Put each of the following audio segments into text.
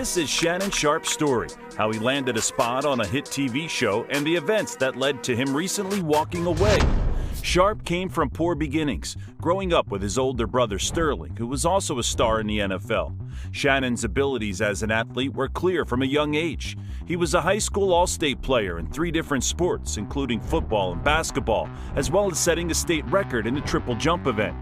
This is Shannon Sharpe's story, how he landed a spot on a hit TV show and the events that led to him recently walking away. Sharpe came from poor beginnings, growing up with his older brother Sterling, who was also a star in the NFL. Shannon's abilities as an athlete were clear from a young age. He was a high school all-state player in 3 different sports, including football and basketball, as well as setting a state record in the triple jump event.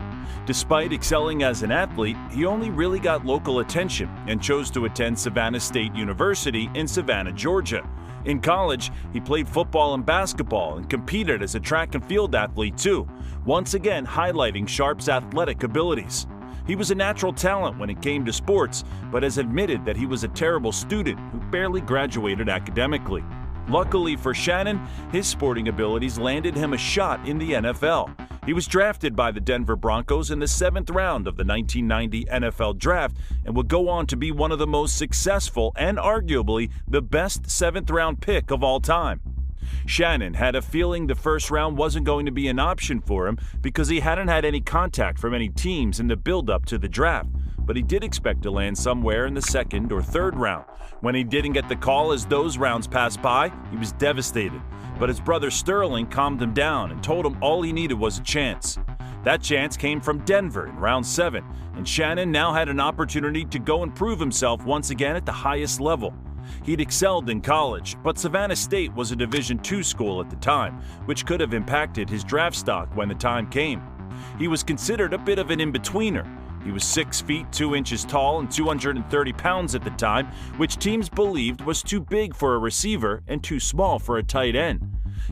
Despite excelling as an athlete, he only really got local attention and chose to attend Savannah State University in Savannah, Georgia. In college, he played football and basketball and competed as a track and field athlete too, once again highlighting Sharpe's athletic abilities. He was a natural talent when it came to sports, but has admitted that he was a terrible student who barely graduated academically. Luckily for Shannon, his sporting abilities landed him a shot in the NFL. He was drafted by the Denver Broncos in the 7th round of the 1990 NFL Draft and would go on to be one of the most successful and arguably the best 7th-round pick of all time. Shannon had a feeling the first round wasn't going to be an option for him because he hadn't had any contact from any teams in the build-up to the draft, but he did expect to land somewhere in the 2nd or 3rd round. When he didn't get the call as those rounds passed by, he was devastated. But his brother Sterling calmed him down and told him all he needed was a chance. That chance came from Denver in round 7, and Shannon now had an opportunity to go and prove himself once again at the highest level. He'd excelled in college, but Savannah State was a Division II school at the time, which could have impacted his draft stock when the time came. He was considered a bit of an in-betweener. He was 6 feet 2 inches tall and 230 pounds at the time, which teams believed was too big for a receiver and too small for a tight end.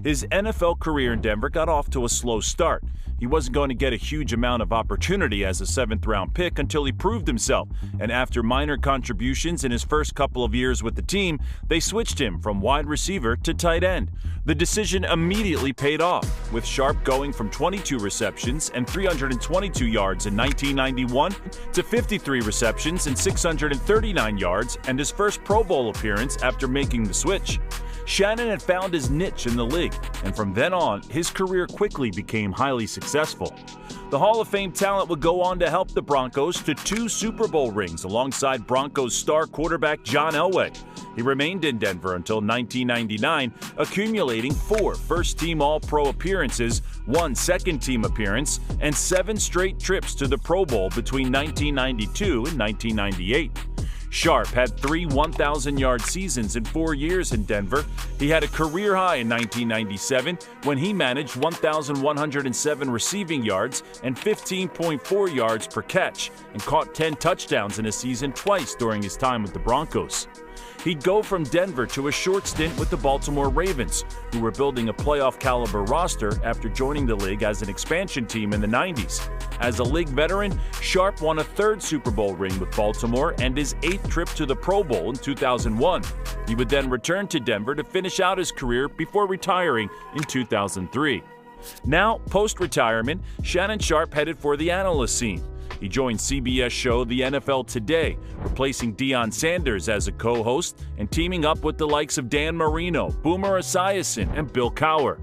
His NFL career in Denver got off to a slow start. He wasn't going to get a huge amount of opportunity as a 7th-round pick until he proved himself, and after minor contributions in his first couple of years with the team, they switched him from wide receiver to tight end. The decision immediately paid off, with Sharpe going from 22 receptions and 322 yards in 1991 to 53 receptions and 639 yards and his first Pro Bowl appearance after making the switch. Shannon had found his niche in the league, and from then on, his career quickly became highly successful. The Hall of Fame talent would go on to help the Broncos to 2 Super Bowl rings alongside Broncos star quarterback John Elway. He remained in Denver until 1999, accumulating 4 first-team All-Pro appearances, 1 second-team appearance, and 7 straight trips to the Pro Bowl between 1992 and 1998. Sharpe had 3 1,000-yard seasons in 4 years in Denver. He had a career high in 1997 when he managed 1,107 receiving yards and 15.4 yards per catch and caught 10 touchdowns in a season twice during his time with the Broncos. He'd go from Denver to a short stint with the Baltimore Ravens, who were building a playoff-caliber roster after joining the league as an expansion team in the 90s. As a league veteran, Sharpe won a 3rd Super Bowl ring with Baltimore and his 8th trip to the Pro Bowl in 2001. He would then return to Denver to finish out his career before retiring in 2003. Now, post-retirement, Shannon Sharpe headed for the analyst scene. He joined CBS show The NFL Today, replacing Deion Sanders as a co-host and teaming up with the likes of Dan Marino, Boomer Esiason, and Bill Cowher.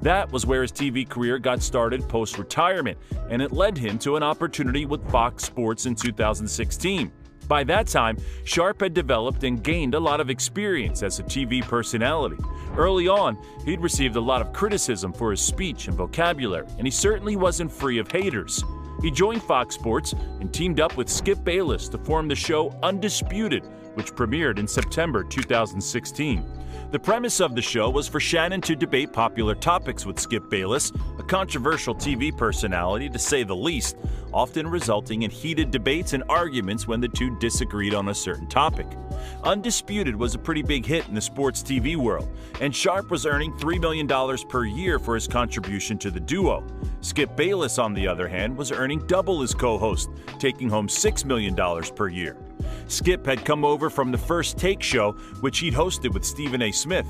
That was where his TV career got started post-retirement, and it led him to an opportunity with Fox Sports in 2016. By that time, Sharpe had developed and gained a lot of experience as a TV personality. Early on, he'd received a lot of criticism for his speech and vocabulary, and he certainly wasn't free of haters. He joined Fox Sports and teamed up with Skip Bayless to form the show Undisputed, which premiered in September 2016. The premise of the show was for Shannon to debate popular topics with Skip Bayless, a controversial TV personality to say the least, often resulting in heated debates and arguments when the two disagreed on a certain topic. Undisputed was a pretty big hit in the sports TV world, and Sharpe was earning $3 million per year for his contribution to the duo. Skip Bayless, on the other hand, was earning double his co-host, taking home $6 million per year. Skip had come over from the First Take show, which he'd hosted with Stephen A. Smith.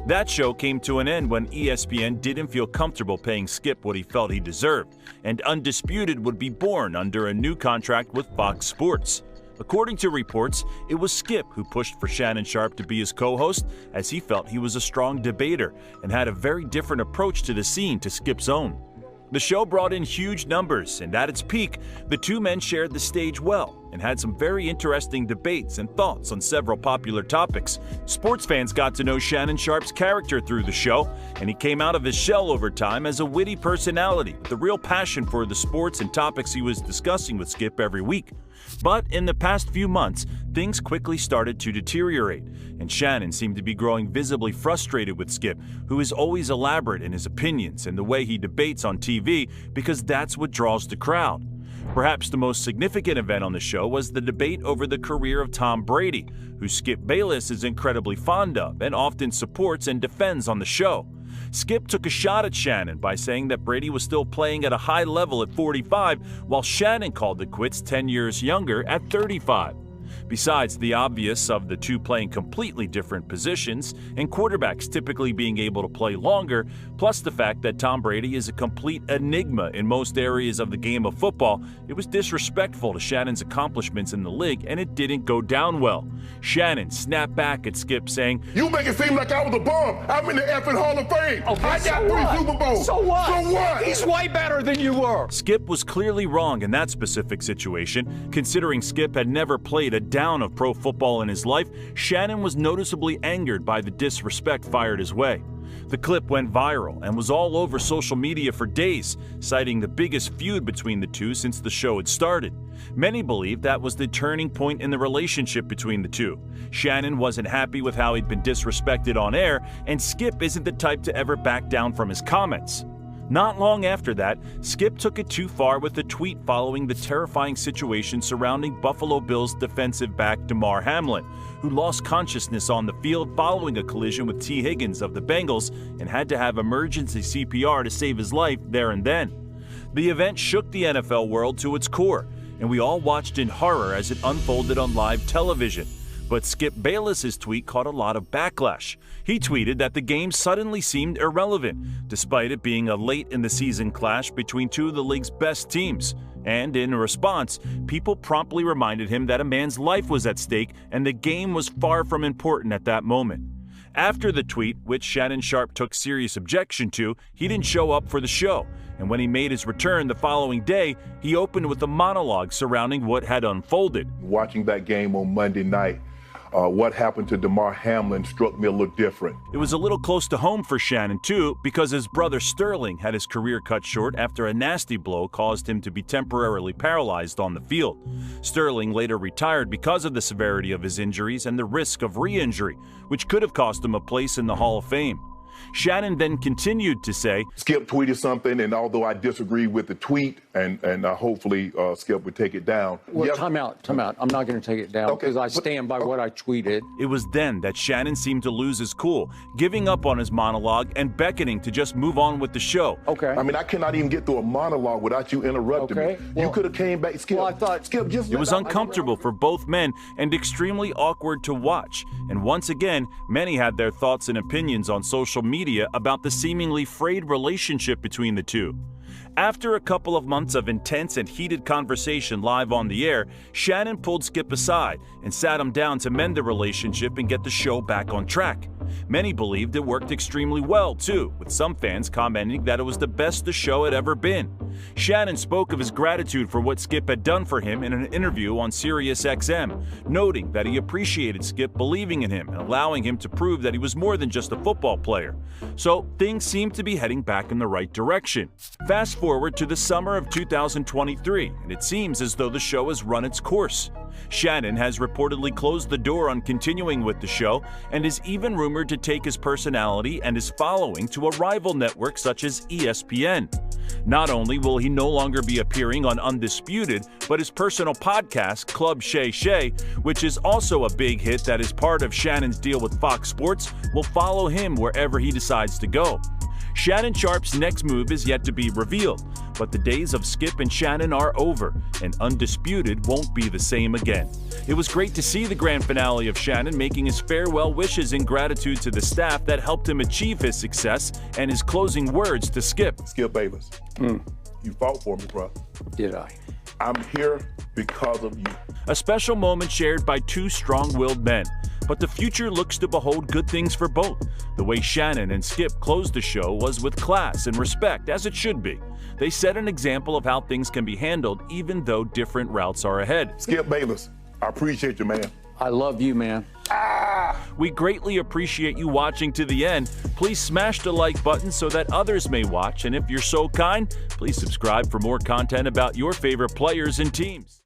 That show came to an end when ESPN didn't feel comfortable paying Skip what he felt he deserved, and Undisputed would be born under a new contract with Fox Sports. According to reports, it was Skip who pushed for Shannon Sharpe to be his co-host, as he felt he was a strong debater and had a very different approach to the scene to Skip's own. The show brought in huge numbers, and at its peak, the two men shared the stage well and had some very interesting debates and thoughts on several popular topics. Sports fans got to know Shannon Sharpe's character through the show, and he came out of his shell over time as a witty personality with a real passion for the sports and topics he was discussing with Skip every week. But in the past few months, things quickly started to deteriorate, and Shannon seemed to be growing visibly frustrated with Skip, who is always elaborate in his opinions and the way he debates on TV because that's what draws the crowd. Perhaps the most significant event on the show was the debate over the career of Tom Brady, who Skip Bayless is incredibly fond of and often supports and defends on the show. Skip took a shot at Shannon by saying that Brady was still playing at a high level at 45, while Shannon called it quits 10 years younger at 35. Besides the obvious of the two playing completely different positions and quarterbacks typically being able to play longer, plus the fact that Tom Brady is a complete enigma in most areas of the game of football, it was disrespectful to Shannon's accomplishments in the league, and it didn't go down well. Shannon snapped back at Skip saying, "You make it seem like I was a bum. I'm in the effing Hall of Fame. Okay, I got 3 Super Bowls. So what? So what? He's way better than you were." Skip was clearly wrong in that specific situation. Considering Skip had never played a down of pro football in his life, Shannon was noticeably angered by the disrespect fired his way. The clip went viral and was all over social media for days, citing the biggest feud between the two since the show had started. Many believe that was the turning point in the relationship between the two. Shannon wasn't happy with how he'd been disrespected on air, and Skip isn't the type to ever back down from his comments. Not long after that, Skip took it too far with a tweet following the terrifying situation surrounding Buffalo Bills defensive back Damar Hamlin, who lost consciousness on the field following a collision with T. Higgins of the Bengals and had to have emergency CPR to save his life there and then. The event shook the NFL world to its core, and we all watched in horror as it unfolded on live television. But Skip Bayless's tweet caught a lot of backlash. He tweeted that the game suddenly seemed irrelevant, despite it being a late-in-the-season clash between two of the league's best teams. And in response, people promptly reminded him that a man's life was at stake and the game was far from important at that moment. After the tweet, which Shannon Sharpe took serious objection to, he didn't show up for the show. And when he made his return the following day, he opened with a monologue surrounding what had unfolded. Watching that game on Monday night, what happened to Damar Hamlin struck me a little different. It was a little close to home for Shannon, too, because his brother Sterling had his career cut short after a nasty blow caused him to be temporarily paralyzed on the field. Sterling later retired because of the severity of his injuries and the risk of re-injury, which could have cost him a place in the Hall of Fame. Shannon then continued to say, Skip tweeted something, and although I disagree with the tweet, and hopefully Skip would take it down. Well, Yep. time out. I'm not going to take it down because I stand by what I tweeted. It was then that Shannon seemed to lose his cool, giving up on his monologue and beckoning to just move on with the show. Okay. I mean, I cannot even get through a monologue without you interrupting Okay. me. Well, you could have came back, Skip. well, I thought- Skip, just It was uncomfortable for both men and extremely awkward to watch. And once again, many had their thoughts and opinions on social media about the seemingly frayed relationship between the two. After a couple of months of intense and heated conversation live on the air, Shannon pulled Skip aside and sat him down to mend the relationship and get the show back on track. Many believed it worked extremely well, too, with some fans commenting that it was the best the show had ever been. Shannon spoke of his gratitude for what Skip had done for him in an interview on Sirius XM, noting that he appreciated Skip believing in him and allowing him to prove that he was more than just a football player. So things seemed to be heading back in the right direction. Fast forward to the summer of 2023, and it seems as though the show has run its course. Shannon has reportedly closed the door on continuing with the show and is even rumored to take his personality and his following to a rival network such as ESPN. Not only will he no longer be appearing on Undisputed, but his personal podcast, Club Shay Shay, which is also a big hit that is part of Shannon's deal with Fox Sports, will follow him wherever he decides to go. Shannon Sharpe's next move is yet to be revealed, but the days of Skip and Shannon are over, and Undisputed won't be the same again. It was great to see the grand finale of Shannon making his farewell wishes in gratitude to the staff that helped him achieve his success, and his closing words to Skip. Skip Bayless, you fought for me, bro. Did I? I'm here because of you. A special moment shared by two strong-willed men. but the future looks to behold good things for both. The way Shannon and Skip closed the show was with class and respect, as it should be. They set an example of how things can be handled even though different routes are ahead. Skip Bayless, I appreciate you, man. I love you, man. We greatly appreciate you watching to the end. Please smash the like button so that others may watch, and if you're so kind, please subscribe for more content about your favorite players and teams.